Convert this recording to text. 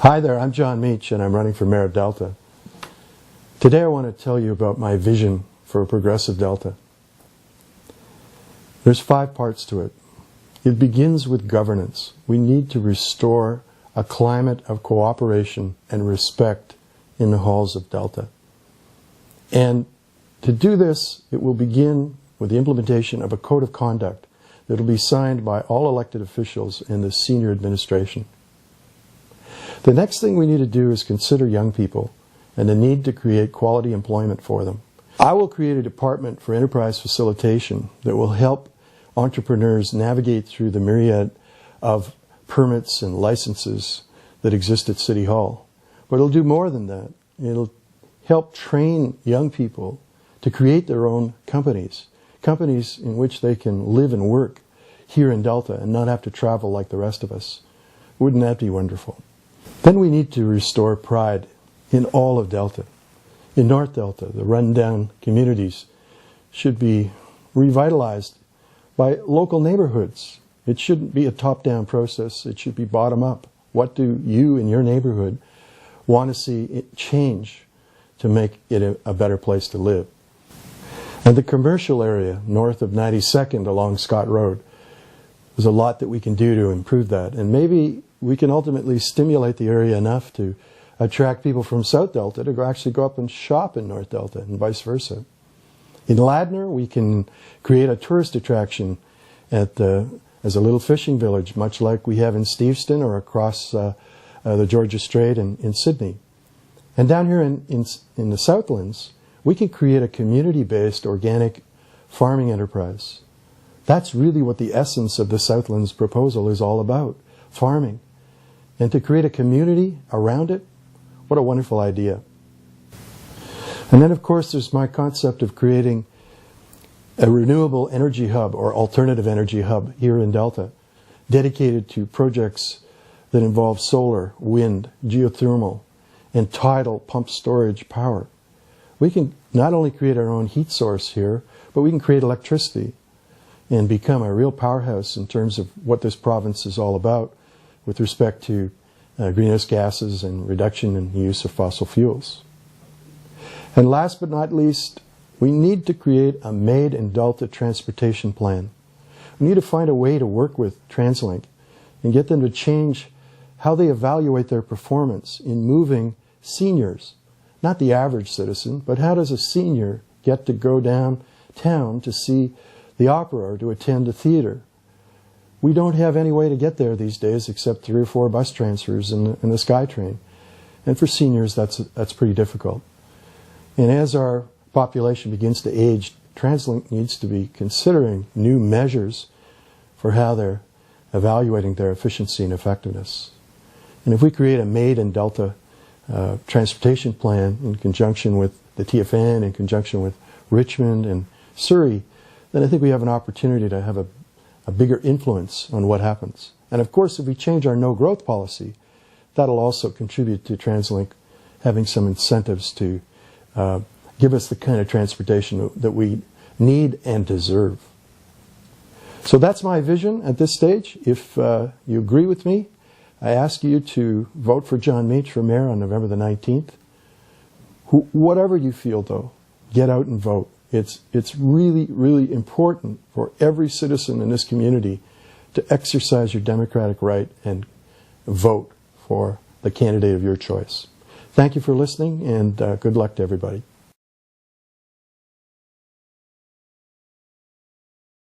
Hi there, I'm John Meach and I'm running for Mayor of Delta. Today I want to tell you about my vision for a progressive Delta. There's 5 parts to it. It begins with governance. We need to restore a climate of cooperation and respect in the halls of Delta. And to do this, it will begin with the implementation of a code of conduct that will be signed by all elected officials in the senior administration. The next thing we need to do is consider young people and the need to create quality employment for them. I will create a department for enterprise facilitation that will help entrepreneurs navigate through the myriad of permits and licenses that exist at City Hall. But it'll do more than that. It'll help train young people to create their own companies in which they can live and work here in Delta and not have to travel like the rest of us. Wouldn't that be wonderful? Then we need to restore pride in all of Delta. In North Delta, the run-down communities should be revitalized by local neighborhoods. It shouldn't be a top-down process. It should be bottom-up. What do you in your neighborhood want to see it change to make it a better place to live? And the commercial area north of 92nd along Scott Road, there's a lot that we can do to improve that. And maybe we can ultimately stimulate the area enough to attract people from South Delta to actually go up and shop in North Delta and vice versa. In Ladner, we can create a tourist attraction as a little fishing village, much like we have in Steveston or across the Georgia Strait in Sydney. And down here in the Southlands, we can create a community-based organic farming enterprise. That's really what the essence of the Southlands proposal is all about, farming. And to create a community around it, what a wonderful idea. And then, of course, there's my concept of creating a renewable energy hub or alternative energy hub here in Delta, dedicated to projects that involve solar, wind, geothermal, and tidal pump storage power. We can not only create our own heat source here, but we can create electricity and become a real powerhouse in terms of what this province is all about with respect to greenhouse gases and reduction in the use of fossil fuels. And last but not least, we need to create a Made in Delta transportation plan. We need to find a way to work with TransLink and get them to change how they evaluate their performance in moving seniors, not the average citizen, but how does a senior get to go downtown to see the opera or to attend a theater? We don't have any way to get there these days except 3 or 4 bus transfers in the SkyTrain. And for seniors, that's pretty difficult. And as our population begins to age, TransLink needs to be considering new measures for how they're evaluating their efficiency and effectiveness. And if we create a Made in Delta transportation plan in conjunction with the TFN, in conjunction with Richmond and Surrey, then I think we have an opportunity to have a bigger influence on what happens. And of course, if we change our no-growth policy, that'll also contribute to TransLink having some incentives to give us the kind of transportation that we need and deserve. So that's my vision at this stage. If you agree with me, I ask you to vote for John Meach for mayor on November the 19th. Whatever you feel, though, get out and vote. It's really, really important for every citizen in this community to exercise your democratic right and vote for the candidate of your choice. Thank you for listening, and good luck to everybody.